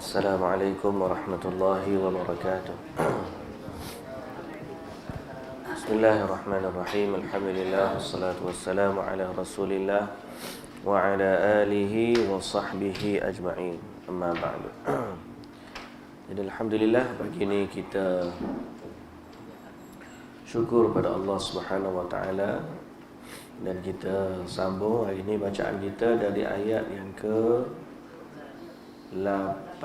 Assalamualaikum warahmatullahi wabarakatuh. Bismillahirrahmanirrahim. Alhamdulillah wassalatu wassalamu ala Rasulillah wa ala alihi wa sahbihi ajma'in. Amma ba'du. Jadi alhamdulillah pagi ini kita syukur pada Allah Subhanahu wa taala dan kita sambung hari ini bacaan kita dari ayat yang ke 18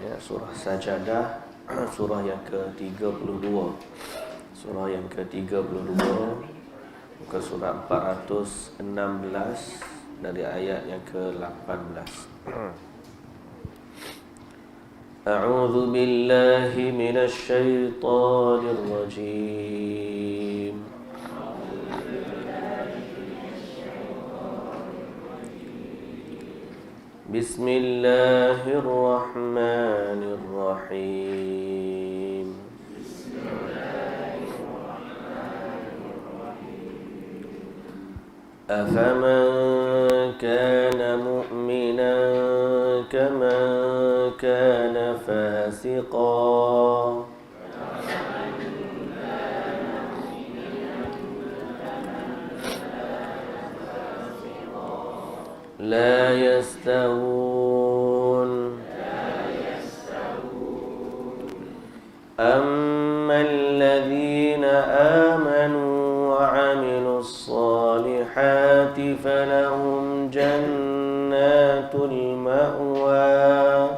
ya, surah Sajadah, surah yang ke-32. Surah yang ke-32 muka surah 416 dari ayat yang ke-18. A'udzu billahi minasy syaithanir rajim. Bismillahirrahmanirrahim. Afaman kana mu'minan kaman kana fasiqan la yastawun amma alladhina amanu wa 'amilus salihati falahum jannatul ma'wa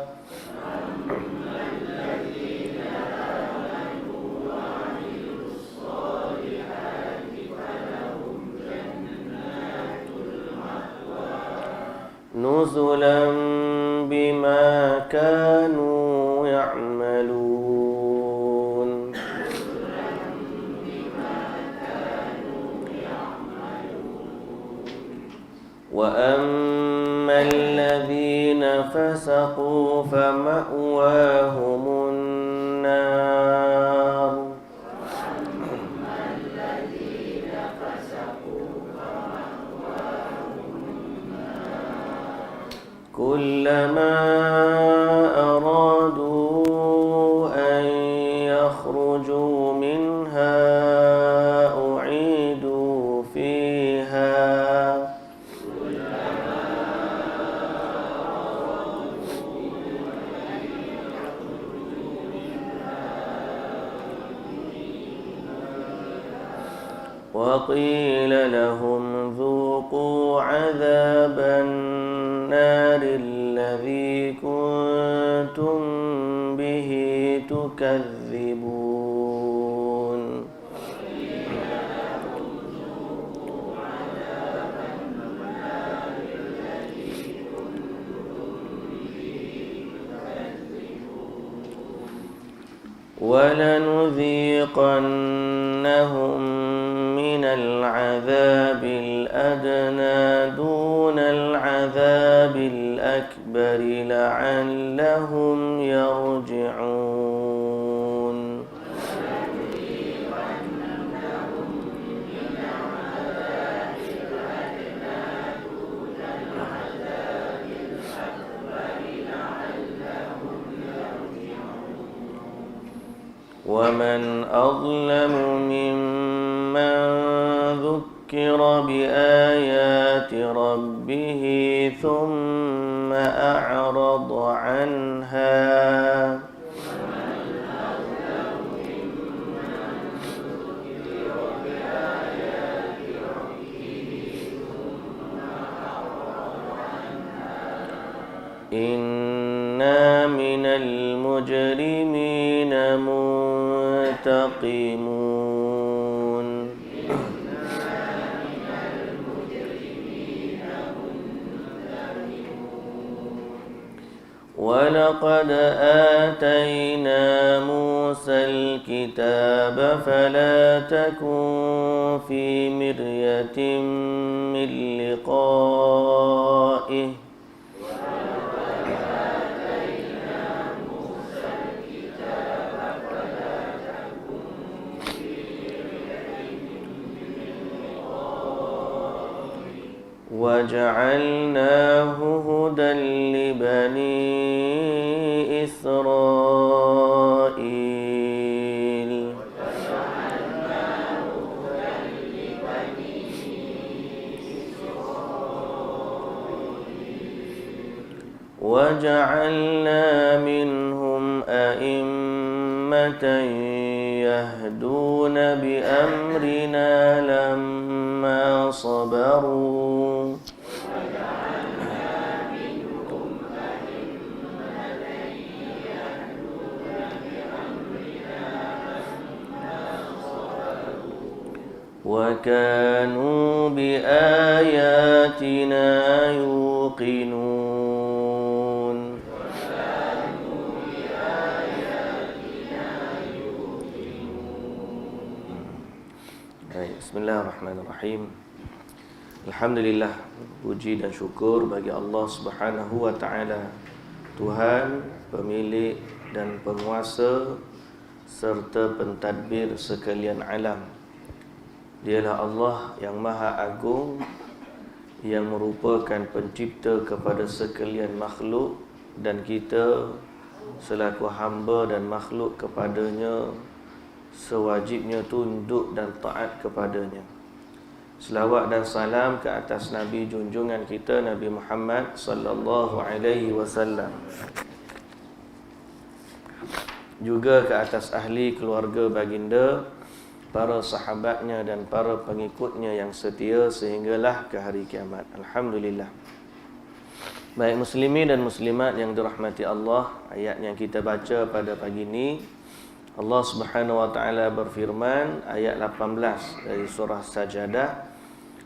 nuzulan bima kanu ya'malun. Wa ammal ladzina fasaqu fama'wahumun nar kullama aradu an yakhruju minha u'idu fiha wa qila lahum dhuqu 'adhaban النار الذي كنتم به تكذبون. ولنذيقنهم من العذاب الأدنى دون العذاب الأكبر لعلهم يرجعون. ومن أظلم ممن ذكر بآيات ربه ثم أعرض عنها إنا من المجرمين منتقمون. ولقد آتينا موسى الكتاب فلا تكن في مرية من لقائه وجعلناه هدى لبني إسرائيل وجعلنا منهم أئمة يهدون بأمرنا لما صبروا وكانوا بآياتنا يوقنون. Baik, bismillahirrahmanirrahim. Alhamdulillah, puji dan syukur bagi Allah Subhanahu wa taala, Tuhan, pemilik dan penguasa serta pentadbir sekalian alam. Dialah Allah yang Maha Agung, yang merupakan pencipta kepada sekalian makhluk, dan kita selaku hamba dan makhluk kepadanya sewajibnya tunduk dan taat kepadanya. Selawat dan salam ke atas Nabi junjungan kita, Nabi Muhammad sallallahu alaihi wasallam, juga ke atas ahli keluarga baginda, para sahabatnya dan para pengikutnya yang setia sehinggalah ke hari kiamat. Alhamdulillah. Baik muslimin dan muslimat yang dirahmati Allah, ayat yang kita baca pada pagi ini, Allah Subhanahu wa taala berfirman, ayat 18 dari surah Sajadah,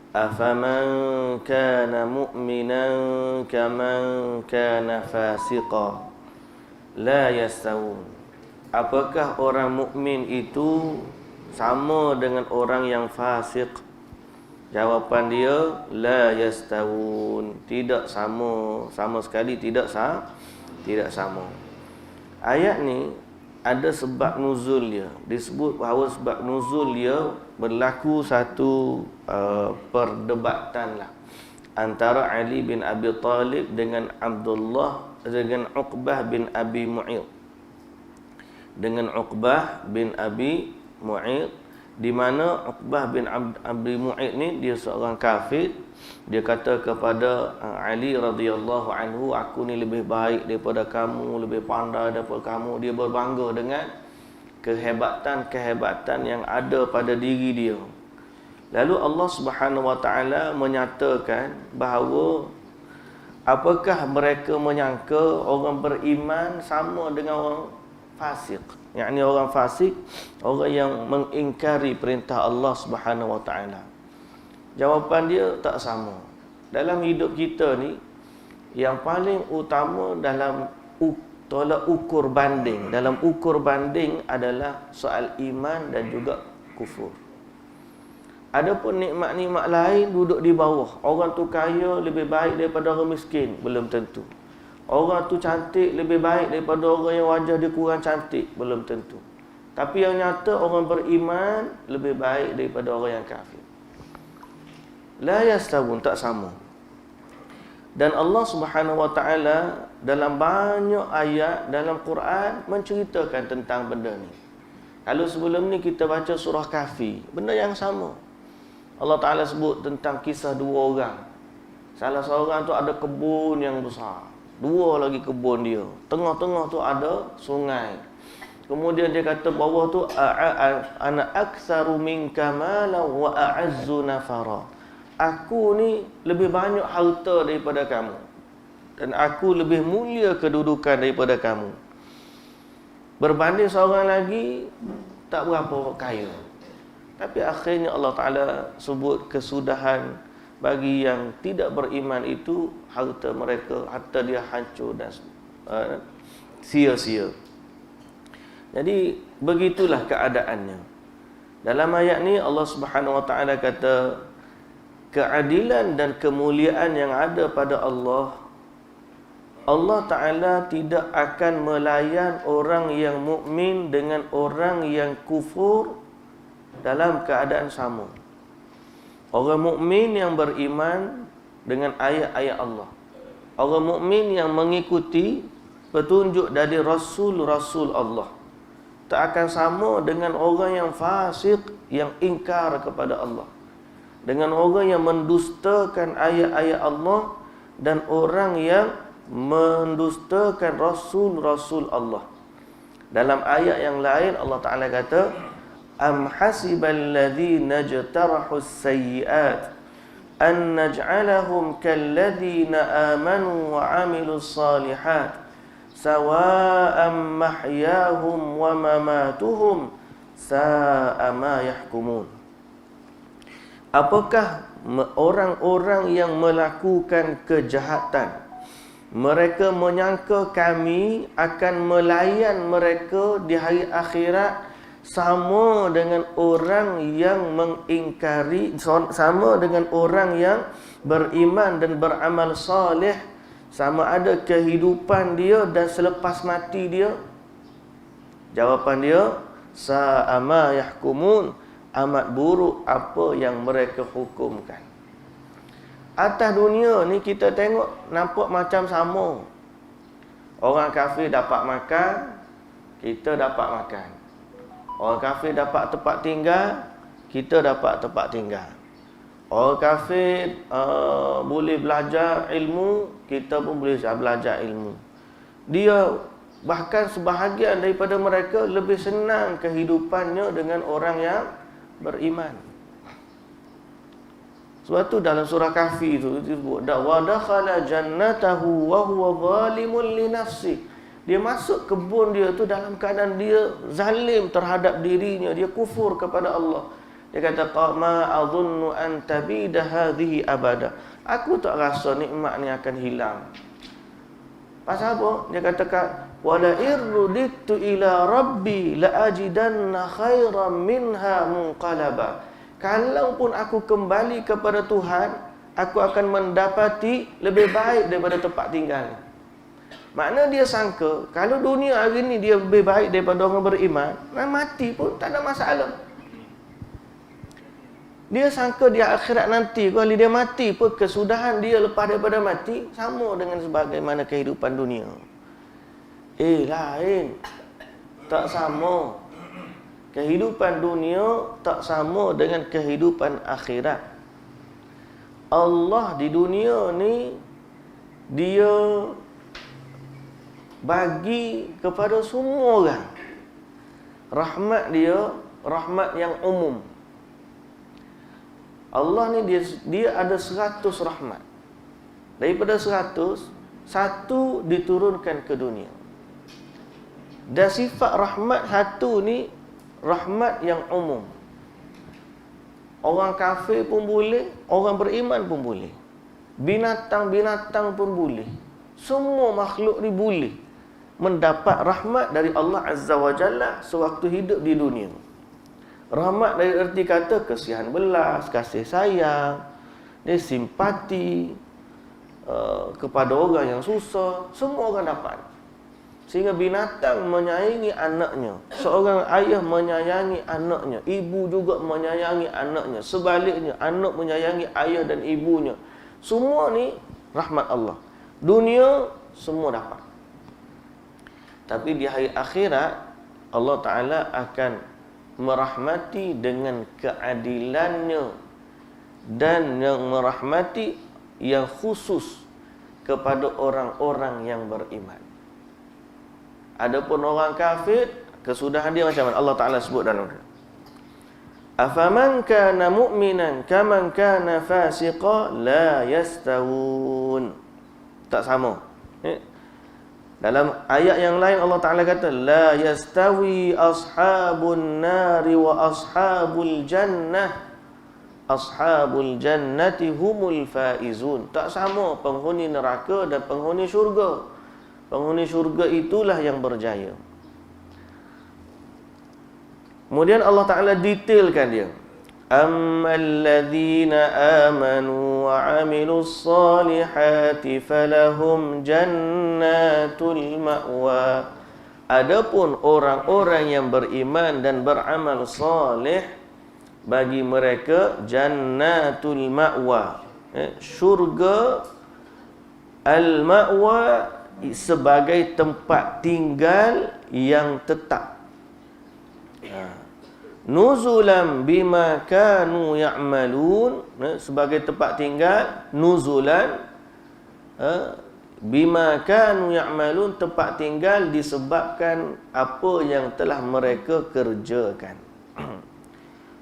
afaman kana mu'minan kaman kana fasiqa la yastawun. Apakah orang mukmin itu sama dengan orang yang fasik? Jawapan dia, la yastawun, tidak sama, sama sekali tidak sama. Ayat ni ada sebab nuzul dia. Disebut bahawa sebab nuzul dia berlaku satu perdebatan lah antara Ali bin Abi Talib dengan Uqbah bin Abi Mu'ayth. Dengan Uqbah bin Abi Mu'ayth, di mana Uqbah bin Abi Mu'ayth ni dia seorang kafir. Dia kata kepada Ali radhiyallahu anhu, aku ni lebih baik daripada kamu, lebih pandai daripada kamu. Dia berbangga dengan kehebatan yang ada pada diri dia. Lalu Allah Subhanahu wa taala menyatakan bahawa apakah mereka menyangka orang beriman sama dengan orang fasik? Yakni orang fasik, orang yang mengingkari perintah Allah Subhanahu wa taala. Jawapan dia tak sama. Dalam hidup kita ni, yang paling utama dalam tolak ukur banding, dalam ukur banding adalah soal iman dan juga kufur. Adapun nikmat-nikmat lain duduk di bawah. Orang tu kaya lebih baik daripada orang miskin, belum tentu. Orang tu cantik lebih baik daripada orang yang wajah dia kurang cantik, belum tentu. Tapi yang nyata orang beriman lebih baik daripada orang yang kafir. La yastawun, tak sama. Dan Allah Subhanahu wa taala dalam banyak ayat dalam Quran menceritakan tentang benda ni. Kalau sebelum ni kita baca surah Kahfi, benda yang sama. Allah Taala sebut tentang kisah dua orang. Salah seorang tu ada kebun yang besar, dua lagi kebun dia. Tengah-tengah tu ada sungai. Kemudian dia kata bawah tu, ana aktsaru minka malan wa a'azzu nafara. Aku ni lebih banyak harta daripada kamu, dan aku lebih mulia kedudukan daripada kamu. Berbanding seorang lagi tak berapa kaya. Tapi akhirnya Allah Ta'ala sebut kesudahan bagi yang tidak beriman itu, harta mereka, harta dia hancur dan sia-sia. Jadi begitulah keadaannya. Dalam ayat ni Allah Subhanahu wa taala kata, keadilan dan kemuliaan yang ada pada Allah, Allah Ta'ala tidak akan melayan orang yang mukmin dengan orang yang kufur dalam keadaan sama. Orang mukmin yang beriman dengan ayat-ayat Allah, orang mukmin yang mengikuti petunjuk dari Rasul-Rasul Allah. Tak akan sama dengan orang yang fasik, yang ingkar kepada Allah, dengan orang yang mendustakan ayat-ayat Allah, dan orang yang mendustakan Rasul-Rasul Allah. Dalam ayat yang lain Allah Ta'ala kata, Am hasibal ladhina jtarahus sayyiat an naj'alahum kalladhina amanu wa amilus salihat sawa'an mahyahum wa mamatuhum sa'a ma yahkumun. Apakah orang-orang yang melakukan kejahatan, mereka menyangka kami akan melayan mereka di hari akhirat sama dengan orang yang mengingkari, sama dengan orang yang beriman dan beramal soleh, sama ada kehidupan dia dan selepas mati dia? Jawapan dia, sa'a ma yahkumun, amat buruk apa yang mereka hukumkan. Atas dunia ni kita tengok nampak macam sama. Orang kafir dapat makan, kita dapat makan. Orang kafir dapat tempat tinggal, kita dapat tempat tinggal. Orang kafir boleh belajar ilmu, kita pun boleh belajar ilmu. Dia bahkan sebahagian daripada mereka lebih senang kehidupannya dengan orang yang beriman. Sebab tu dalam surah Kahfi itu disebut, wa dakhala jannatahu wa huwa zalimun li nafsi. Dia masuk kebun dia tu dalam keadaan dia zalim terhadap dirinya, dia kufur kepada Allah. Dia kata, ma adhunnu an tabida hadhihi abada. Aku tak rasa nikmat ni akan hilang. Pasal apa? Dia katakan, wala irruditu ila rabbi la ajidanna khairan minha munqalaba. Kalaupun aku kembali kepada Tuhan, aku akan mendapati lebih baik daripada tempat tinggal. Makna dia sangka kalau dunia hari ni dia lebih baik daripada orang beriman, mati pun tak ada masalah. Dia sangka di akhirat nanti, kalau dia mati pun kesudahan dia lepas daripada mati sama dengan sebagaimana kehidupan dunia. Lain. Tak sama. Kehidupan dunia tak sama dengan kehidupan akhirat. Allah di dunia ni, dia bagi kepada semua orang. Rahmat dia, rahmat yang umum. Allah ni dia ada 100 rahmat. Daripada 100, satu diturunkan ke dunia. Dan sifat rahmat satu ni rahmat yang umum. Orang kafir pun boleh, orang beriman pun boleh. Binatang-binatang pun boleh. Semua makhluk ni boleh mendapat rahmat dari Allah Azza wa Jalla sewaktu hidup di dunia. Rahmat dari erti kata kasihan belas, kasih sayang, dia simpati kepada orang yang susah, semua orang dapat. Sehingga binatang menyayangi anaknya, seorang ayah menyayangi anaknya, ibu juga menyayangi anaknya, sebaliknya anak menyayangi ayah dan ibunya. Semua ni rahmat Allah. Dunia semua dapat. Tapi di hari akhirat Allah Ta'ala akan merahmati dengan keadilannya, dan yang merahmati yang khusus kepada orang-orang yang beriman. Adapun orang kafir, kesudahan dia macam mana? Allah Ta'ala sebut dalam afaman kana mu'minan kaman kana fasiqa la yastawun. Tak sama. Dalam ayat yang lain Allah Ta'ala kata, la yastawi ashabun nari wa ashabul jannah, ashabul jannati humul faizun. Tak sama penghuni neraka dan penghuni syurga. Penghuni syurga itulah yang berjaya. Kemudian Allah Ta'ala detailkan dia. Ammal ladzina amanu wa amilus salihati falahum jannatul ma'wa. Adapun orang-orang yang beriman dan beramal saleh, bagi mereka jannatul ma'wa, syurga. Al-ma'wa sebagai tempat tinggal yang tetap. Nuzulan bima kanu ya'malun, sebagai tempat tinggal, nuzulan bima kanu ya'malun, tempat tinggal disebabkan apa yang telah mereka kerjakan.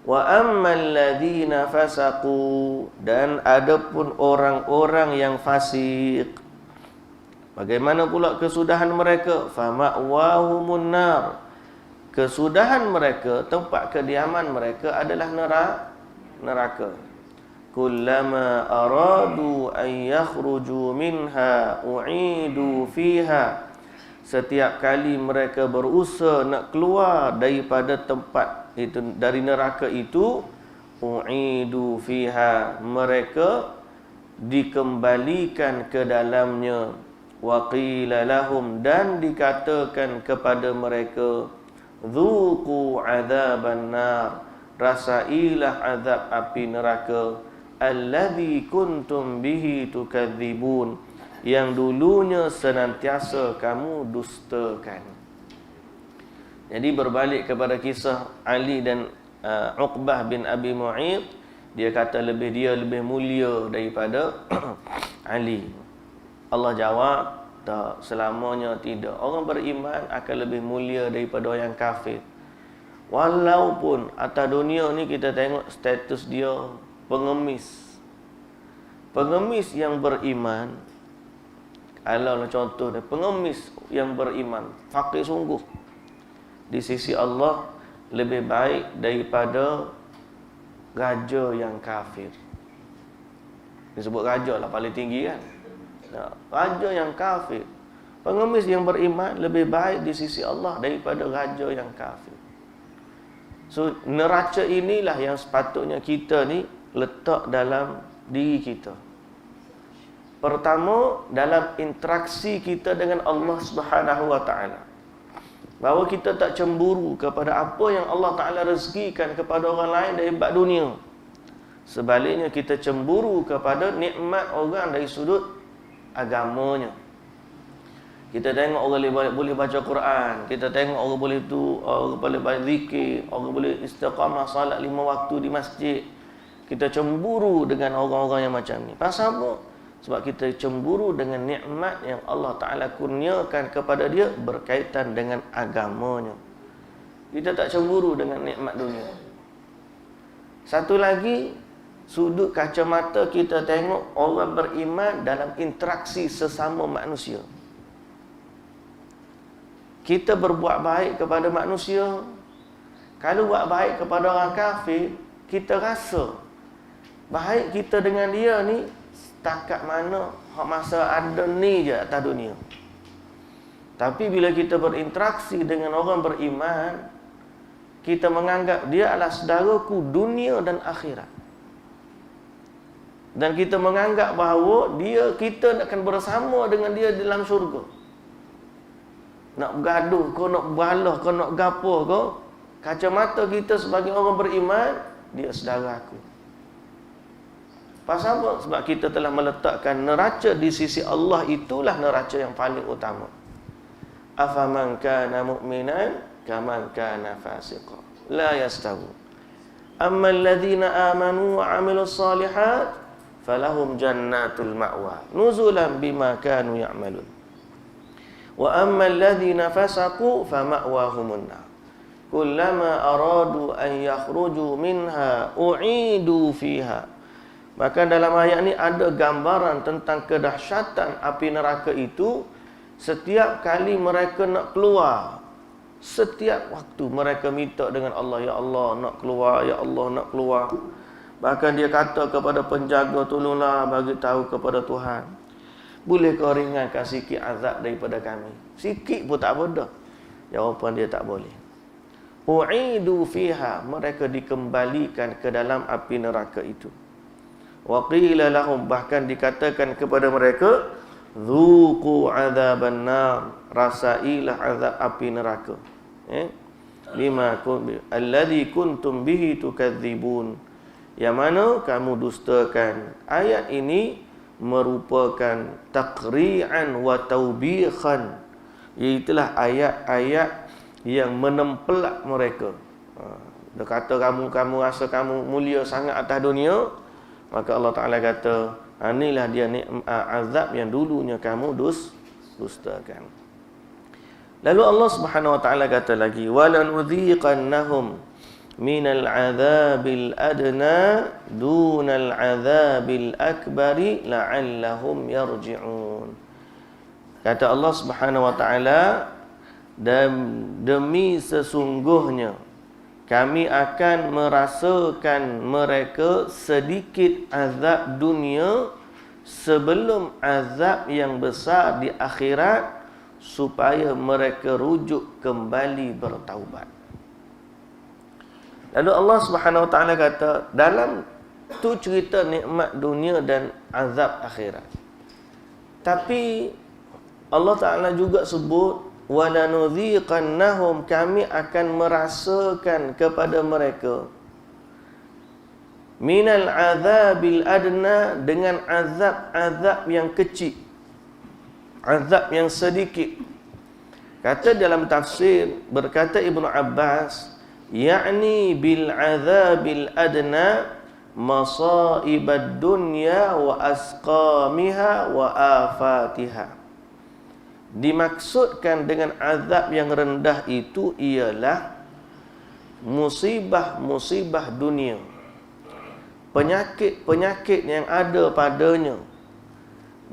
Wa ammal ladzina fasaqu, dan adapun orang-orang yang fasik, bagaimana pula kesudahan mereka? Fama'wahumun nar, kesudahan mereka, tempat kediaman mereka adalah neraka. Kullama aradu an yakhruju minha u'idu fiha, setiap kali mereka berusaha nak keluar daripada tempat itu, dari neraka itu, u'idu fiha, mereka dikembalikan ke dalamnya. Wa qila lahum, dan dikatakan kepada mereka, dzuqu adzaban nar, rasailah azab api neraka, alladzi kuntum bihi tukadzibun, yang dulunya senantiasa kamu dustakan. Jadi berbalik kepada kisah Ali dan Uqbah bin Abi Mu'ayth, dia kata dia lebih mulia daripada Ali. Allah jawab, tak, selamanya tidak. Orang beriman akan lebih mulia daripada orang kafir. Walaupun atas dunia ni kita tengok status dia pengemis. Pengemis yang beriman, kalau contoh dia pengemis yang beriman, fakir sungguh, di sisi Allah lebih baik daripada raja yang kafir. Disebut raja lah paling tinggi kan. Raja yang kafir, pengemis yang beriman lebih baik di sisi Allah daripada raja yang kafir. So neraca inilah yang sepatutnya kita ni letak dalam diri kita. Pertama, dalam interaksi kita dengan Allah Subhanahu wa taala, bahawa kita tak cemburu kepada apa yang Allah Ta'ala rezekikan kepada orang lain dari bab dunia. Sebaliknya kita cemburu kepada nikmat orang dari sudut agamanya. Kita tengok orang boleh baca Quran, kita tengok orang boleh berzikir, orang boleh istiqamah salat 5 waktu di masjid. Kita cemburu dengan orang-orang yang macam ni. Pasal apa? Sebab kita cemburu dengan nikmat yang Allah Ta'ala kurniakan kepada dia berkaitan dengan agamanya. Kita tak cemburu dengan nikmat dunia. Satu lagi, sudut kacamata kita tengok orang beriman dalam interaksi sesama manusia. Kita berbuat baik kepada manusia. Kalau buat baik kepada orang kafir, kita rasa baik kita dengan dia ni setakat mana masa ada ni je atas dunia. Tapi bila kita berinteraksi dengan orang beriman, kita menganggap dia adalah saudaraku dunia dan akhirat. Dan kita menganggap bahawa kita akan bersama dengan dia dalam syurga. Nak bergaduh ke, nak balah ke, nak gapo ke, kacamata kita sebagai orang beriman, dia saudara aku. Pasal apa? Sebab kita telah meletakkan neraca di sisi Allah, itulah neraca yang paling utama. Afaman kana mu'minan kaman kana fasiqa la yastawu. Ammal ladzina amanu wa 'amilus shalihat falahum jannatul ma'wa nuzulan bima kanu ya'malun. Wa ammal ladzina fasaqu fama'wahumun nar. Kullama aradu an yakhruju minha u'idu fiha. Maka dalam ayat ni ada gambaran tentang kedahsyatan api neraka itu. Setiap kali mereka nak keluar, setiap waktu mereka minta dengan Allah, ya Allah nak keluar, ya Allah nak keluar. Bahkan dia kata kepada penjaga, tolonglah bagi tahu kepada Tuhan, boleh kau ringankan sikit azab daripada kami? Sikit pun tak boleh. Jawapan dia tak boleh. U'idu fiha, mereka dikembalikan ke dalam api neraka itu. Wa qila lahum, bahkan dikatakan kepada mereka, dzuqu adzaban nar, rasailah azab api neraka. Bima alladzi kuntum bihi tukadzibun, yang mana kamu dustakan. Ayat ini merupakan taqri'an wa taubikhan, iaitulah ayat-ayat yang menempelak mereka. Dia kata kamu rasa kamu mulia sangat atas dunia, maka Allah Ta'ala kata, inilah dia azab yang dulunya kamu dustakan. Lalu Allah Subhanahu wa Ta'ala kata lagi, walanudhiqannahum minal azabil adna dunal azabil akbari la'allahum yarji'un. Kata Allah Subhanahu wa Ta'ala, dan demi sesungguhnya kami akan merasakan mereka sedikit azab dunia sebelum azab yang besar di akhirat, supaya mereka rujuk kembali bertaubat. Lalu Allah Subhanahu wa Ta'ala kata, dalam tu cerita nikmat dunia dan azab akhirat. Tapi Allah Ta'ala juga sebut, walanudhiqannahum, kami akan merasakan kepada mereka minal azabil adna, dengan azab-azab yang kecil, azab yang sedikit. Kata dalam tafsir, berkata Ibnu Abbas, yakni bil azabil adna masaibad dunya wa asqamiha wa afatiha. Dimaksudkan dengan azab yang rendah itu ialah musibah-musibah dunia, penyakit-penyakit yang ada padanya,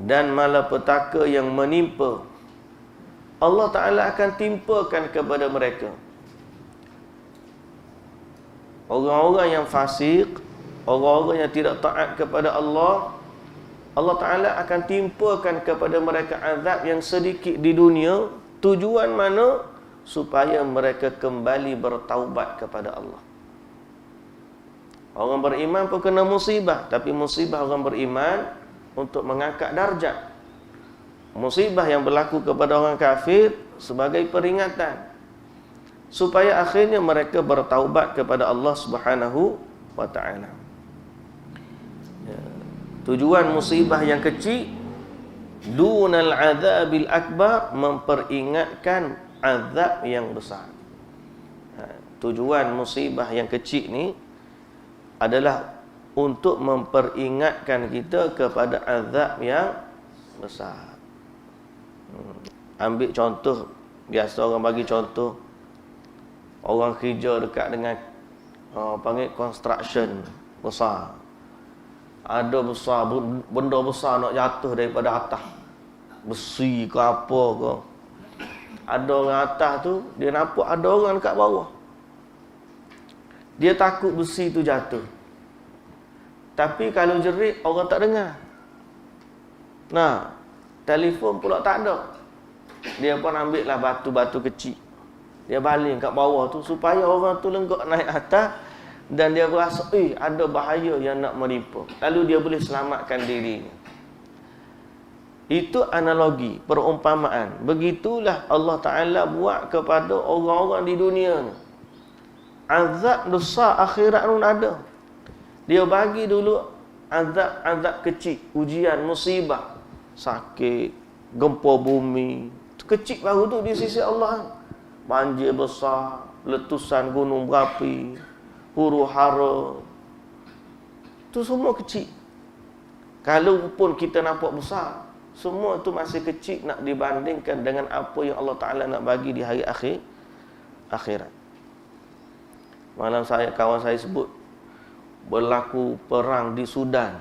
dan malapetaka yang menimpa. Allah Ta'ala akan timpakan kepada mereka. Orang-orang yang fasik, orang-orang yang tidak taat kepada Allah, Allah Ta'ala akan timpakan kepada mereka azab yang sedikit di dunia. Tujuan mana? Supaya mereka kembali bertaubat kepada Allah. Orang beriman pun kena musibah, tapi musibah orang beriman untuk mengangkat darjat. Musibah yang berlaku kepada orang kafir sebagai peringatan, supaya akhirnya mereka bertaubat kepada Allah Subhanahu wa Ta'ala. Tujuan musibah yang kecil, dunal azabil akbar, memperingatkan azab yang besar. Tujuan musibah yang kecil ni adalah untuk memperingatkan kita kepada azab yang besar. Ambil contoh, biasa orang bagi contoh, orang kerja dekat dengan panggil construction besar. Ada besar, benda besar nak jatuh daripada atas, besi ke apa ke. Ada orang atas tu, dia nampak ada orang dekat bawah. Dia takut besi tu jatuh. Tapi kalau jerit, orang tak dengar. Nah, telefon pula tak ada. Dia pun ambil lah batu-batu kecil, dia baling kat bawah tu, supaya orang tu lenggak naik atas, dan dia berasa ada bahaya yang nak menimpa, lalu dia boleh selamatkan dirinya. Itu analogi, perumpamaan. Begitulah Allah Ta'ala buat kepada orang-orang di dunia ni. Azab dosa akhirat pun ada. Dia bagi dulu azab-azab kecil, ujian, musibah, sakit, gempa bumi, kecil baru tu di sisi Allah. Banjir besar, letusan gunung berapi, huru hara, tu semua kecil. Kalau pun kita nampak besar, semua tu masih kecil nak dibandingkan dengan apa yang Allah Ta'ala nak bagi di hari akhirat. Malam kawan saya sebut, berlaku perang di Sudan.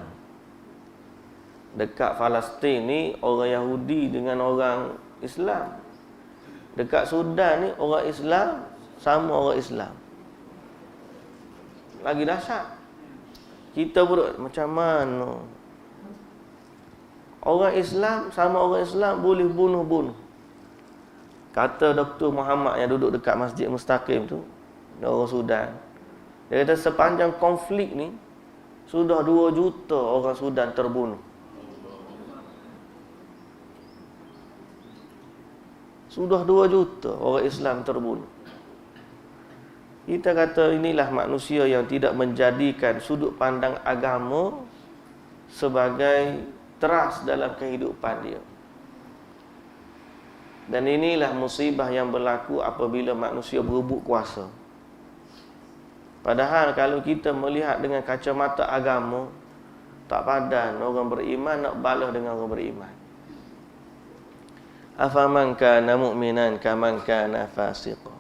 Dekat Palestin ni orang Yahudi dengan orang Islam. Dekat Sudan ni orang Islam sama orang Islam. Lagi dahsyat. Kita pun macam mana? Orang Islam sama orang Islam boleh bunuh-bunuh. Kata Dr. Muhammad yang duduk dekat Masjid Mustaqim tu, orang Sudan, dia kata sepanjang konflik ni sudah 2 juta orang Sudan terbunuh. Sudah 2 juta orang Islam terbunuh. Kita kata inilah manusia yang tidak menjadikan sudut pandang agama sebagai teras dalam kehidupan dia. Dan inilah musibah yang berlaku apabila manusia berebut kuasa. Padahal kalau kita melihat dengan kacamata agama, tak padan orang beriman nak balas dengan orang beriman. Afaman kana mu'minan kaman kana fasiqa.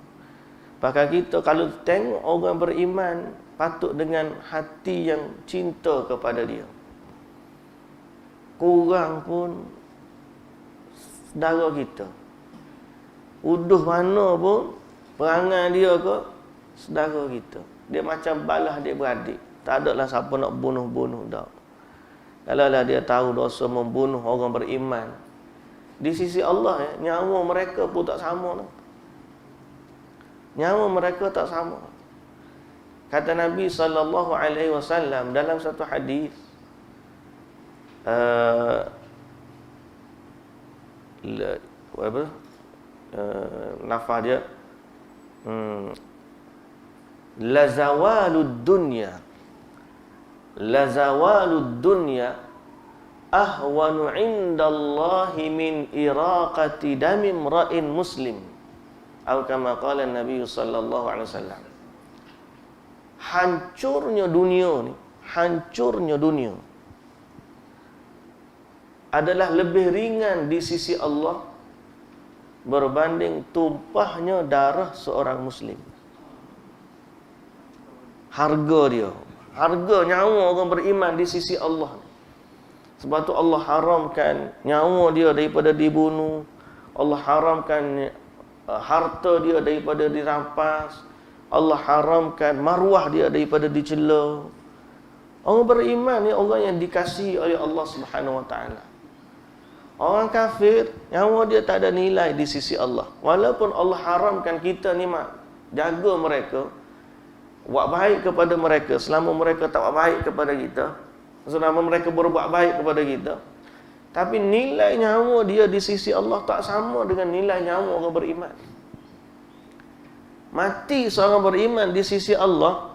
Maka kita kalau tengok orang beriman, patut dengan hati yang cinta kepada dia. Kurang pun saudara kita. Uduh mana pun perangai dia ke saudara kita. Dia macam balas dia beradik. Tak adalah siapa nak bunuh-bunuh dah. Kalaulah dia tahu dosa membunuh orang beriman, di sisi Allah nyawa mereka pun tak sama dah. Nyawa mereka tak sama. Kata Nabi SAW dalam satu hadis, lafaz dia la zawalud dunya ahwanu indallahi min iraqati dami imra'in muslim, atau kama qala Nabi sallallahu alaihi wasallam. Hancurnya dunia adalah lebih ringan di sisi Allah berbanding tumpahnya darah seorang muslim. Harga nyawa orang beriman di sisi Allah. Sebab tu Allah haramkan nyawa dia daripada dibunuh. Allah haramkan harta dia daripada dirampas. Allah haramkan maruah dia daripada dicela. Orang beriman ni orang yang dikasihi oleh Allah Subhanahu Wa Taala. Orang kafir, nyawa dia tak ada nilai di sisi Allah. Walaupun Allah haramkan kita ni jaga mereka, buat baik kepada mereka selama mereka tak buat baik kepada kita, selama mereka berbuat baik kepada kita, tapi nilai nyawa dia di sisi Allah tak sama dengan nilai nyawa orang beriman. Mati seorang beriman di sisi Allah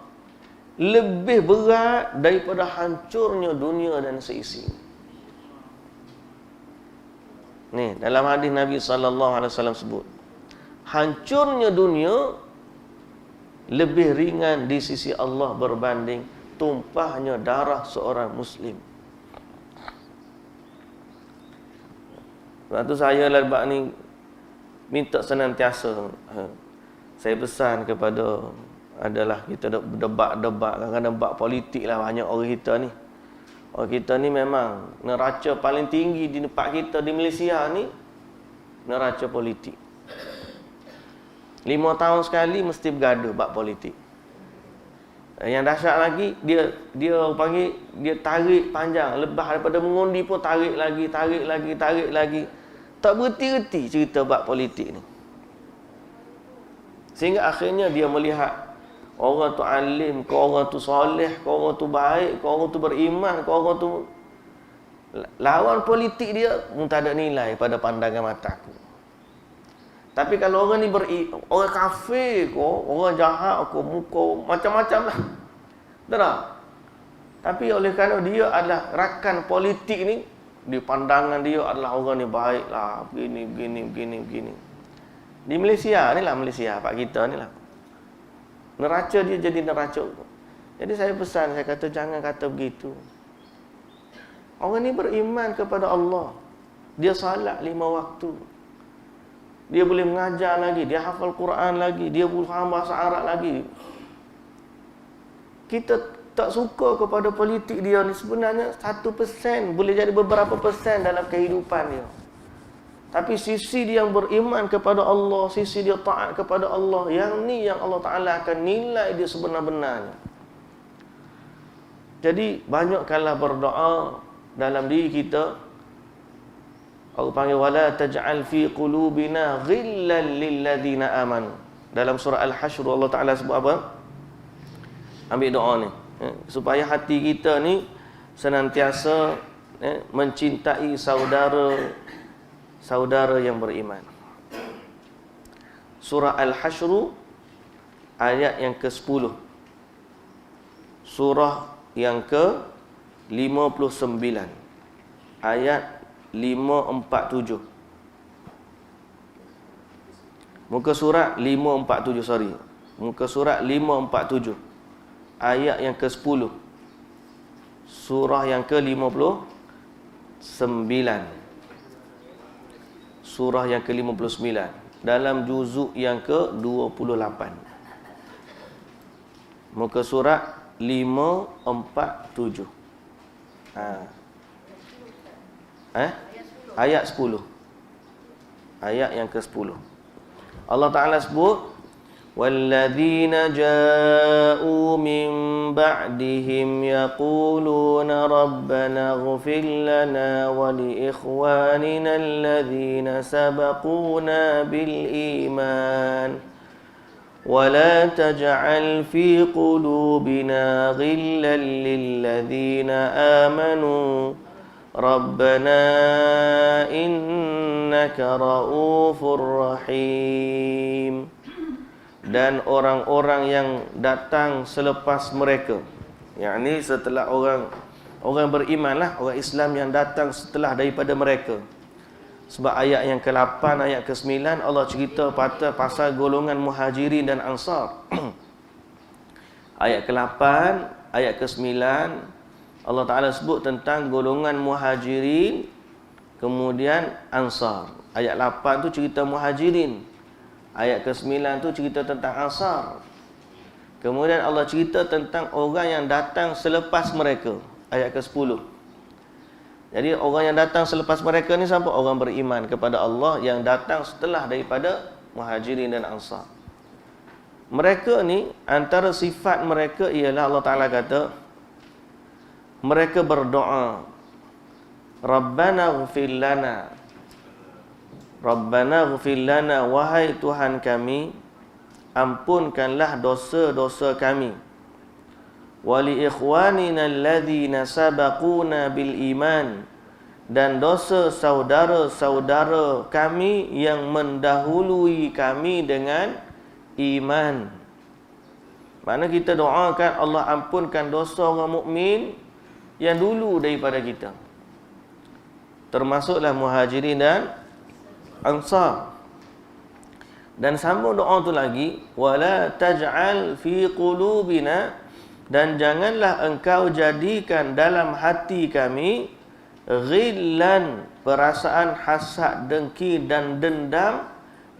lebih berat daripada hancurnya dunia dan seisinya. Ni dalam hadis Nabi SAW sebut, hancurnya dunia lebih ringan di sisi Allah berbanding tumpahnya darah seorang muslim. Sebab tu saya lepas ni minta senantiasa, saya pesan kepada, adalah kita berdebat-debat, kadang-kadang debat politik lah banyak orang kita ni. Orang kita ni memang neraca paling tinggi di tempat kita di Malaysia ni, neraca politik. 5 tahun sekali mesti bergaduh bab politik. Yang dahsyat lagi, dia panggil, dia tarik panjang, lebih daripada mengundi pun tarik lagi. Tak berhenti-henti cerita bab politik ni. Sehingga akhirnya dia melihat orang tu alim, ke orang tu soleh, ke orang tu baik, ke orang tu beriman, ke orang tu lawan politik dia pun tak ada nilai pada pandangan mataku. Tapi kalau orang ni orang kafir ke, orang jahat ke, muka macam-macam lah, tak? Tapi oleh kerana dia adalah rakan politik ni, di pandangan dia adalah orang ni baik lah, begini. Di Malaysia ni lah, Malaysia pak kita ni lah, neraca dia jadi neraca. Jadi saya pesan, saya kata jangan kata begitu. Orang ni beriman kepada Allah, dia salat 5 waktu, dia boleh mengajar lagi, dia hafal Quran lagi, dia boleh faham bahasa Arab lagi. Kita tak suka kepada politik dia ni, sebenarnya 1% boleh jadi beberapa persen dalam kehidupan dia. Tapi sisi dia yang beriman kepada Allah, sisi dia taat kepada Allah, yang ni yang Allah Ta'ala akan nilai dia sebenar-benarnya. Jadi banyakkanlah berdoa dalam diri kita. Allah panggil wala taj'al fi qulubina ghillan lil ladzina amanu. Dalam surah Al-Hashr Allah Ta'ala sebut apa? Ambil doa ni, supaya hati kita ni senantiasa mencintai saudara yang beriman. Surah Al-Hashr ayat yang ke-10. Surah yang ke-59. ayat 547. Muka surat 547, sorry. Muka surat 547. Ayat yang ke-10. Surah yang ke-59. Surah yang ke-59 dalam juzuk yang ke-28. Muka surat 547. Ayat 10. Ayat yang ke-10. Allah Ta'ala sebut, وَالَّذِينَ جَاءُوا مِن بَعْدِهِمْ يَقُولُونَ رَبَّنَا اغْفِرْ لَنَا وَلِإِخْوَانِنَا الَّذِينَ سَبَقُونَا بِالْإِيمَانِ وَلَا تَجْعَلْ فِي قُلُوبِنَا غِلًّا لِّلَّذِينَ آمَنُوا رَبَّنَا إِنَّكَ رَءُوفٌ رَحِيمٌ. Dan orang-orang yang datang selepas mereka, yakni setelah orang berimanlah, orang Islam yang datang setelah daripada mereka. Sebab ayat yang ke-8, ayat ke-9 Allah cerita pasal golongan Muhajirin dan Ansar. Ayat ke-8, ayat ke-9 Allah Ta'ala sebut tentang golongan Muhajirin, kemudian Ansar. Ayat 8 tu cerita Muhajirin, ayat ke-9 tu cerita tentang Ansar. Kemudian Allah cerita tentang orang yang datang selepas mereka, ayat ke-10. Jadi orang yang datang selepas mereka ni siapa? Orang beriman kepada Allah yang datang setelah daripada Muhajirin dan Ansar. Mereka ni, antara sifat mereka ialah Allah Ta'ala kata, mereka berdoa, Rabbana ghfir lana, Rabbana ghfir lana, wahai Tuhan kami, ampunkanlah dosa-dosa kami. Wa li ikhwanina alladhina sabaquna bil iman, dan dosa saudara-saudara kami yang mendahului kami dengan iman. Mana kita doakan Allah ampunkan dosa orang mukmin yang dulu daripada kita, termasuklah Muhajirin dan Ansar. Dan sambung doa tu lagi, wala taj'al fi qulubina, dan janganlah engkau jadikan dalam hati kami ghillan, perasaan hasad, dengki dan dendam,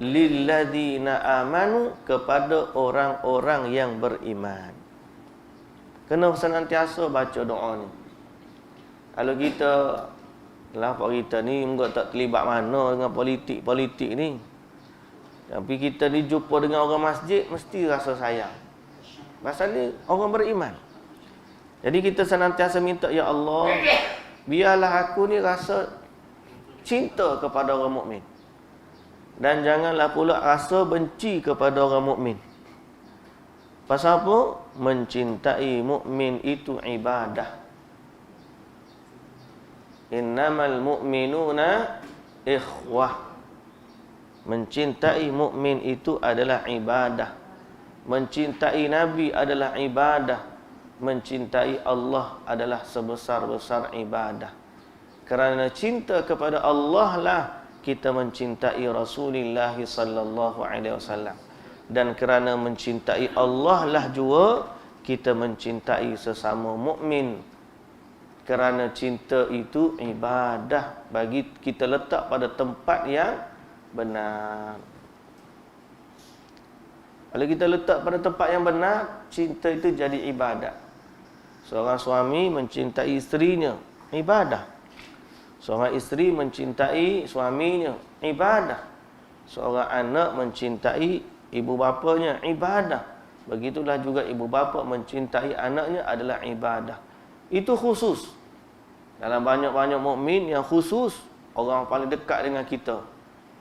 lilladzina amanu, kepada orang-orang yang beriman. Kena senantiasa baca doa ni. Kalau kita Kenapa kita ni enggak tak terlibat mana dengan politik ni. Tapi kita ni jumpa dengan orang masjid, mesti rasa sayang. Pasal ni orang beriman. Jadi kita senantiasa minta, ya Allah, biarlah aku ni rasa cinta kepada orang mukmin, dan janganlah pula rasa benci kepada orang mukmin. Pasal apa? Mencintai mukmin itu ibadah. Innamal mu'minuna ikhwah. Mencintai mukmin itu adalah ibadah. Mencintai Nabi adalah ibadah. Mencintai Allah adalah sebesar-besar ibadah. Kerana cinta kepada Allah lah kita mencintai Rasulullah sallallahu alaihi wasallam. Dan kerana mencintai Allah lah juga kita mencintai sesama mukmin. Kerana cinta itu ibadah, bagi kita letak pada tempat yang benar. Kalau kita letak pada tempat yang benar, cinta itu jadi ibadat. Seorang suami mencintai isterinya, ibadah. Seorang isteri mencintai suaminya, ibadah. Seorang anak mencintai ibu bapanya, ibadah. Begitulah juga ibu bapa mencintai anaknya adalah ibadah. Itu khusus. Dalam banyak-banyak mukmin yang khusus, orang paling dekat dengan kita,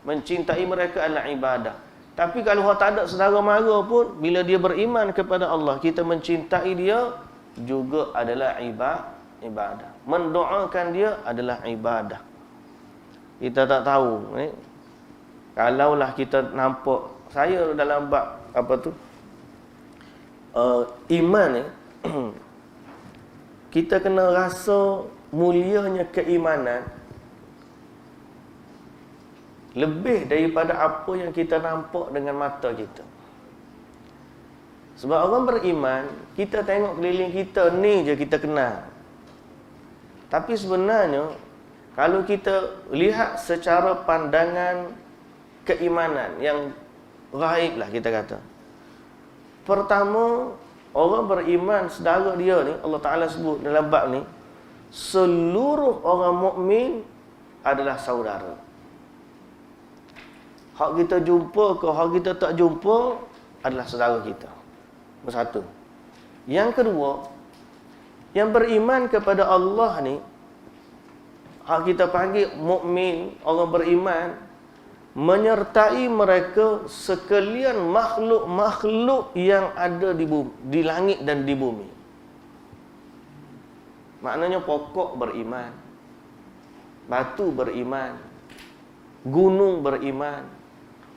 mencintai mereka adalah ibadah. Tapi kalau orang tak ada saudara mara pun, bila dia beriman kepada Allah, kita mencintai dia juga adalah ibadah. Mendoakan dia adalah ibadah. Kita tak tahu kalaulah kita nampak, saya dalam bab apa tu, iman kita kena rasa mulianya keimanan lebih daripada apa yang kita nampak dengan mata kita. Sebab orang beriman, kita tengok keliling kita, ni je kita kenal. Tapi sebenarnya, kalau kita lihat secara pandangan keimanan yang gaib lah kita kata. Pertama, orang beriman, saudara dia ni, Allah Ta'ala sebut dalam bab ni, seluruh orang mukmin adalah saudara. Hak kita jumpa ke hak kita tak jumpa adalah saudara kita. Bersatu. Yang kedua, yang beriman kepada Allah ni, hak kita panggil mukmin, orang beriman, menyertai mereka sekalian makhluk-makhluk yang ada di bumi, di langit dan di bumi. Maknanya pokok beriman, batu beriman, gunung beriman,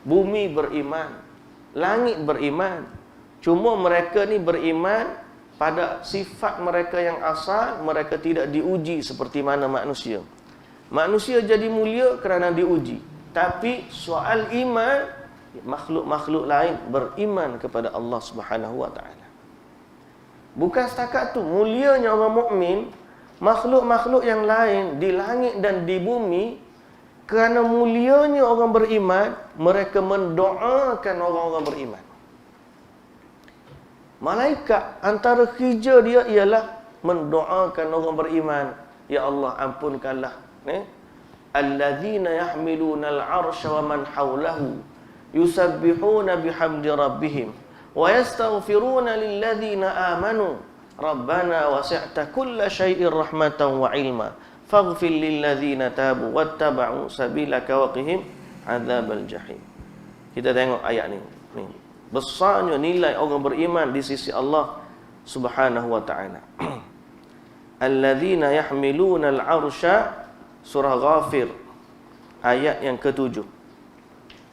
bumi beriman, langit beriman. Cuma mereka ni beriman pada sifat mereka yang asal, mereka tidak diuji seperti mana manusia. Manusia jadi mulia kerana diuji. Tapi soal iman, makhluk-makhluk lain beriman kepada Allah Subhanahu wa taala. Bukan setakat tu, mulianya orang mukmin, makhluk-makhluk yang lain di langit dan di bumi, kerana mulianya orang beriman, mereka mendoakan orang-orang beriman. Malaikat antara kerja dia ialah mendoakan orang beriman, ya Allah ampunkanlah, alladzina yahmiluna al-'arsha wa man hawlahu yusabbihuna bihamdi rabbihim wa yastaghfiruna lilladzina amanu rabbana wasi'ta kulla syai'in rahmatan wa 'ilma faghfir lilladzina tabu wattaba'u sabilaka wa qihim 'adzabal jahim. Kita tengok ayat ni. Besarnya nilai orang beriman di sisi Allah Subhanahu wa taala. Alladzina yahmiluna al-'arsha, surah Ghafir ayat yang ke-7.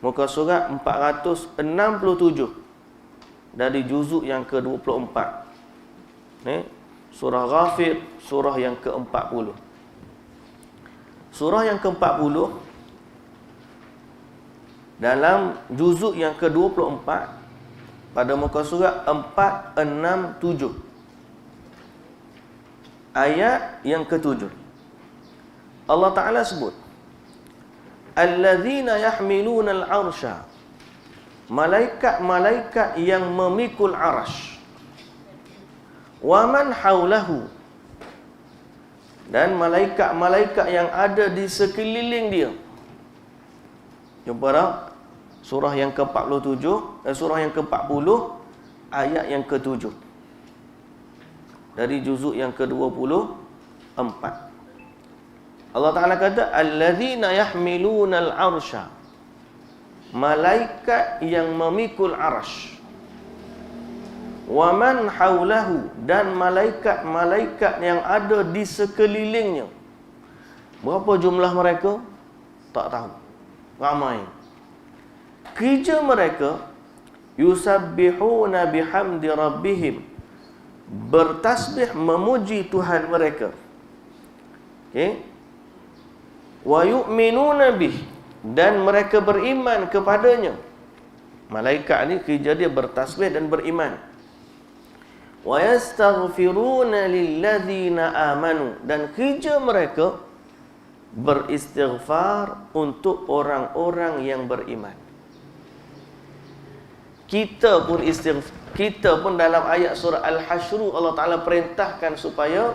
Muka surat 467 dari juzuk yang ke-24. Surah Ghafir, surah yang ke-40. Surah yang ke-40 dalam juzuk yang ke-24 pada muka surat 467 ayat yang ke-7. Allah Ta'ala sebut, alladzina yahmiluna al-'arsha, malaikat-malaikat yang memikul arash, wa man hawlahu, dan malaikat-malaikat yang ada di sekeliling dia. Jumpa tak? Surah yang ke-47, surah yang ke-40 ayat yang ke-7 dari juzuk yang ke-24. Allah Ta'ala kata, alladzina yahmiluna al-'arsha, malaikat yang memikul arash, wa man hawlahu, dan malaikat-malaikat yang ada di sekelilingnya. Berapa jumlah mereka? Tak tahu. Ramai. Kerja mereka, yusabbihuna bihamdi rabbihim, bertasbih memuji Tuhan mereka. Wa yu'minuna bih, dan mereka beriman kepadanya. Malaikat ni kerja dia bertasbih dan beriman. Wa yastaghfiruna lilladzina amanu, dan kerja mereka beristighfar untuk orang-orang yang beriman. Kita pun dalam ayat surah Al-Hasyr Allah Ta'ala perintahkan supaya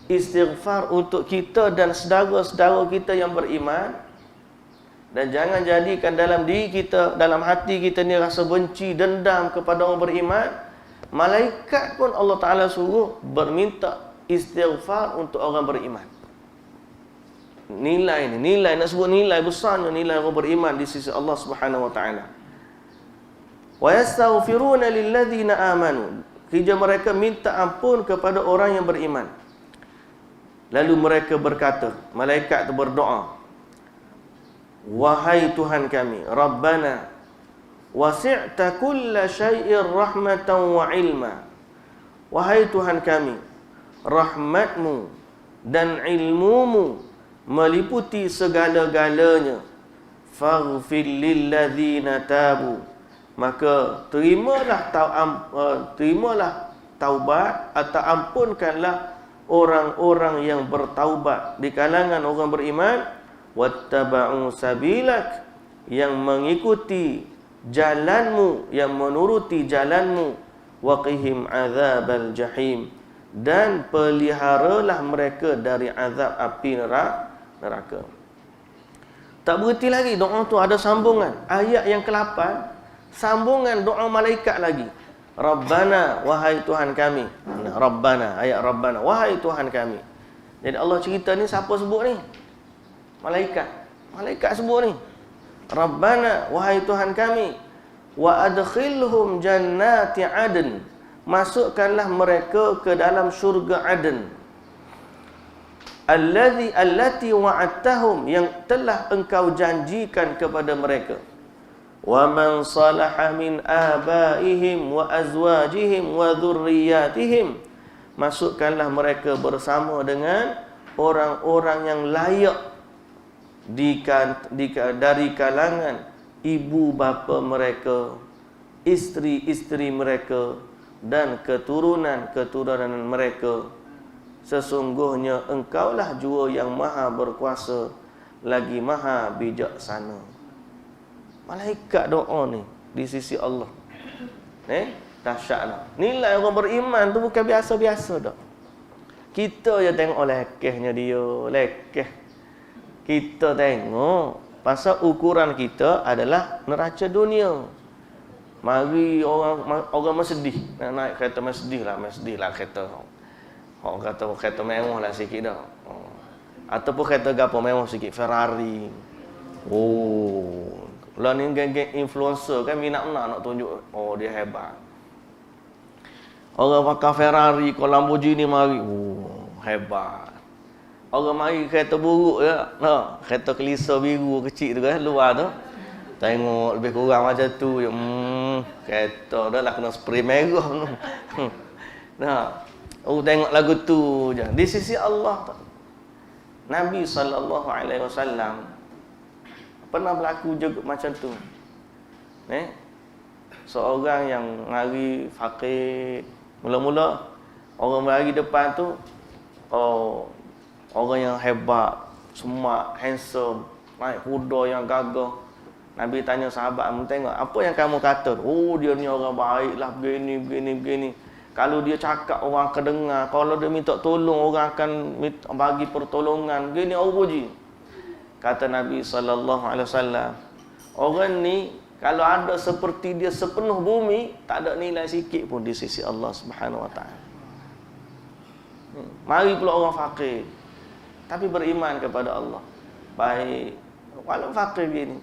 istighfar untuk kita dan saudara-saudara kita yang beriman. Dan jangan jadikan dalam diri kita, dalam hati kita ni rasa benci, dendam kepada orang beriman. Malaikat pun Allah Ta'ala suruh berminta istighfar untuk orang beriman. Nilai ni, nak sebut nilai besarnya nilai orang beriman di sisi Allah Subhanahu wa taala. Wa yastaghfiruna lilladzina amanu, kerja mereka minta ampun kepada orang yang beriman. Lalu mereka berkata, malaikat itu berdoa, wahai Tuhan kami, Rabbana wasi'ta kulla syai'in rahmatan wa ilma. Wahai Tuhan kami, rahmatmu dan ilmumu meliputi segala-galanya. Faghfir lilladzina tabu, maka terimalah taubat atau ampunkanlah orang-orang yang bertaubat di kalangan orang beriman, wattaba'u sabilak, yang mengikuti jalanmu, yang menuruti jalanmu, waqihim azabal jahim, dan peliharalah mereka dari azab api neraka. Tak berhenti lagi doa tu, ada sambungan. Ayat yang ke-8, sambungan doa malaikat lagi. Rabbana, wahai Tuhan kami. Rabbana, ayat Rabbana, wahai Tuhan kami. Jadi Allah cerita ni siapa sebut ni? Malaikat. Malaikat sebut ni. Rabbana, wahai Tuhan kami. Wa adkhilhum jannati adn, masukkanlah mereka ke dalam syurga Aden. Allati wa'adtahum, yang telah engkau janjikan kepada mereka. Wa man salaha min abaihim wa azwajihim wa dhurriyyatihim, masukkanlah mereka bersama dengan orang-orang yang layak dari kalangan ibu bapa mereka, isteri-isteri mereka, dan keturunan-keturunan mereka. Sesungguhnya engkaulah jua yang maha berkuasa lagi maha bijaksana. Malaikat doa ni di sisi Allah. Dahsyatlah. Nilai orang beriman tu bukan biasa-biasa dah. Kita je tengok lekehnya dia, lekeh. Kita tengok pasal ukuran kita adalah neraca dunia. Mari orang sedih, nak naik kereta Mercedes lah kereta. Orang kata mewah lah sikit dah. Ataupun kereta gapo mewah sikit, Ferrari. Oh, lah ni geng-geng influencer kan minat nak tunjuk, oh dia hebat. Orang pakai Ferrari, Lamborghini mari, oh hebat. Orang mari kereta buruk je, kereta kelisa biru kecil tu kan, luar tu. Tengok lebih kurang macam tu je. Kereta dah lah kena spray merah tu. Tengok lagu tu je. Di sisi Allah, Nabi SAW pernah berlaku juga macam tu. Seorang yang mari fakir, mula-mula orang mari depan tu, orang yang hebat, smart, handsome, naik kuda yang gagah. Nabi tanya sahabat, tengok apa yang kamu kata? Oh, dia ni orang baiklah, begini. Kalau dia cakap orang akan dengar, kalau dia minta tolong orang akan bagi pertolongan. Gini apa je? Kata Nabi SAW, orang ni kalau ada seperti dia sepenuh bumi, tak ada nilai sikit pun di sisi Allah Subhanahu Wa Taala. Mari pula orang fakir, tapi beriman kepada Allah. Baik, walau fakir begini.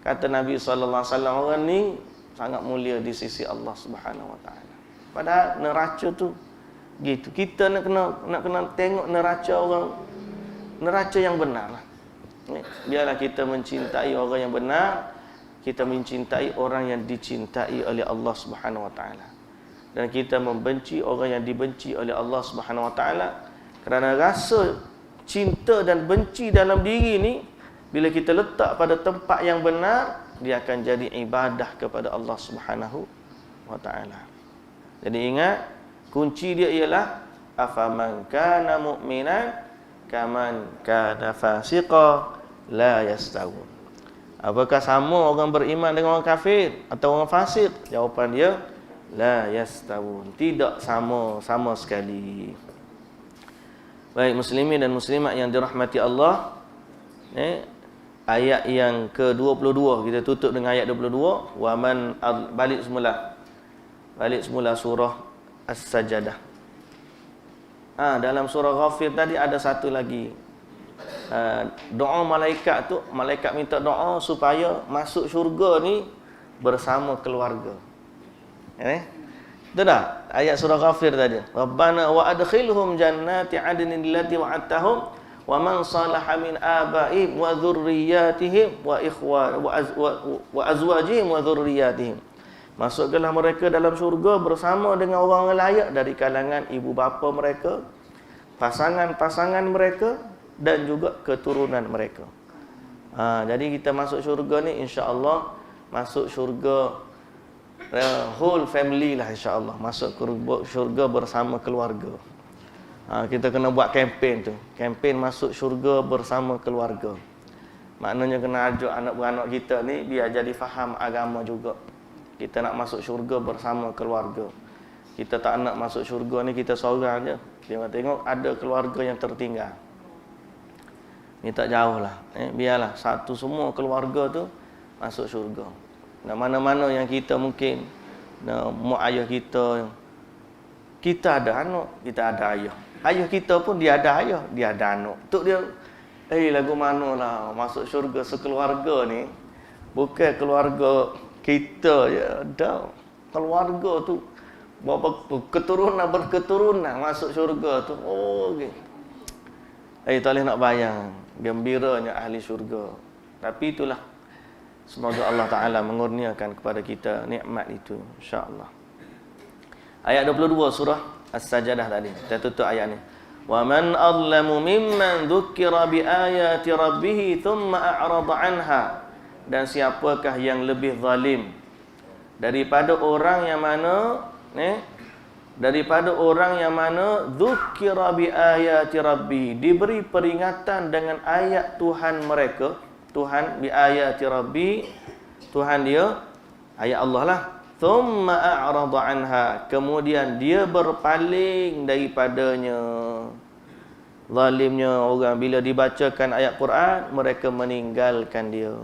Kata Nabi SAW, orang ni sangat mulia di sisi Allah Subhanahu Wa Taala. Padahal neraca tu gitu. Kita nak kena tengok neraca orang, neraca yang benar lah. Biarlah kita mencintai orang yang benar, kita mencintai orang yang dicintai oleh Allah Subhanahu Wa Taala, dan kita membenci orang yang dibenci oleh Allah Subhanahu Wa Taala. Kerana rasa cinta dan benci dalam diri ni, bila kita letak pada tempat yang benar, dia akan jadi ibadah kepada Allah Subhanahu Wa Taala. Jadi ingat, kunci dia ialah afaman kana mu'minan kaman kana fasiqa la yastawun. Apakah sama orang beriman dengan orang kafir atau orang fasik? Jawapan dia la yastawun, tidak sama sekali. Baik muslimin dan muslimat yang dirahmati Allah, ayat yang ke-22 kita tutup dengan ayat 22. Balik semula surah As-Sajdah. Dalam surah Ghafir tadi ada satu lagi. Doa malaikat tu, malaikat minta doa supaya masuk syurga ni bersama keluarga. Betul tak? Ayat surah Ghafir tadi. Rabbana wa adkhilhum jannati adnin allati wa'adtahum wa man salaha min abaihim wa dhurriyyatihim wa azwajihim wa dhurriyyatihim. Masukkanlah mereka dalam syurga bersama dengan orang layak dari kalangan ibu bapa mereka, pasangan-pasangan mereka dan juga keturunan mereka. Jadi kita masuk syurga ni insya-Allah masuk syurga whole family lah insya-Allah, masuk syurga bersama keluarga. Kita kena buat kempen tu, kempen masuk syurga bersama keluarga. Maknanya kena ajak anak beranak kita ni biar jadi faham agama juga. Kita nak masuk syurga bersama keluarga. Kita tak nak masuk syurga ni kita seorang je. Tengok ada keluarga yang tertinggal. Ni tak jauh lah. Biarlah satu semua keluarga tu masuk syurga. Nah, mana-mana yang kita mungkin mak ayah kita ada anak, kita ada ayah. Ayah kita pun dia ada ayah, dia ada anak. Tok dia, lagu mana lah masuk syurga sekeluarga ni. Bukan keluarga kita je, ada. Keluarga tu keturunan berketurunan masuk syurga tu. Okay. Tak boleh nak bayang gembiranya ahli syurga. Tapi itulah, semoga Allah Ta'ala mengurniakan kepada kita nikmat itu, insya-Allah. Ayat 22 surah As-Sajdah tadi. Kita tutup ayat ni. Wa man adlamu mimman dzukira bi ayati rabbih thumma a'rada anha. Dan siapakah yang lebih zalim daripada orang yang mana daripada orang yang mana dzukira bi ayati rabbih, diberi peringatan dengan ayat Tuhan mereka. Tuhan bi ayati rabbi, Tuhan dia ayat Allah lah. Thumma a'rada anha, kemudian dia berpaling daripadanya. Zalimnya orang bila dibacakan ayat Quran mereka meninggalkan dia.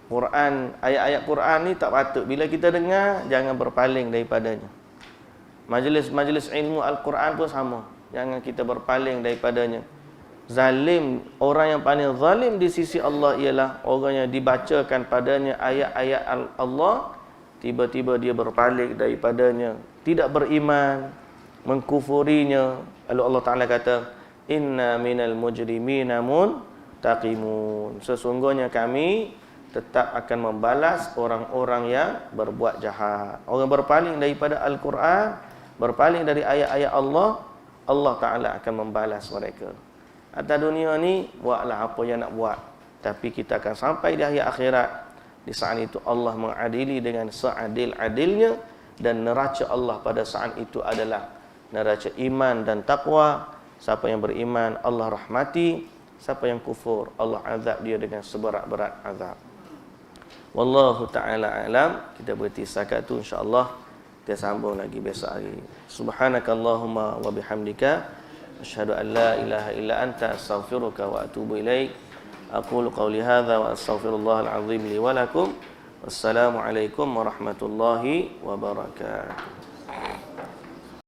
Quran, ayat-ayat Quran ni tak patut bila kita dengar jangan berpaling daripadanya. Majlis-majlis ilmu Al-Quran pun sama, jangan kita berpaling daripadanya. Zalim, orang yang paling zalim di sisi Allah ialah orang yang dibacakan padanya ayat-ayat Allah, tiba-tiba dia berpaling daripadanya, tidak beriman, mengkufurinya. Lalu Allah Ta'ala kata, inna minal mujrimina muntaqimun, sesungguhnya kami tetap akan membalas orang-orang yang berbuat jahat. Orang berpaling daripada Al-Quran, berpaling dari ayat-ayat Allah, Allah Ta'ala akan membalas mereka. Atas dunia ni, buatlah apa yang nak buat. Tapi kita akan sampai di akhir akhirat. Di saat itu Allah mengadili dengan seadil-adilnya. Dan neraca Allah pada saat itu adalah neraca iman dan taqwa. Siapa yang beriman, Allah rahmati. Siapa yang kufur, Allah azab dia dengan seberat-berat azab. Wallahu ta'ala alam. Kita berhenti setakat tu, insya-Allah. Kita sambung lagi besok hari. Subhanakallahumma wa bihamdika asyhadu an la ilaha illa anta astaghfiruka wa atubu ilaik. Aqulu qawli hadza wa astaghfirullahal azim li wa lakum. Wassalamu alaikum warahmatullahi wabarakatuh.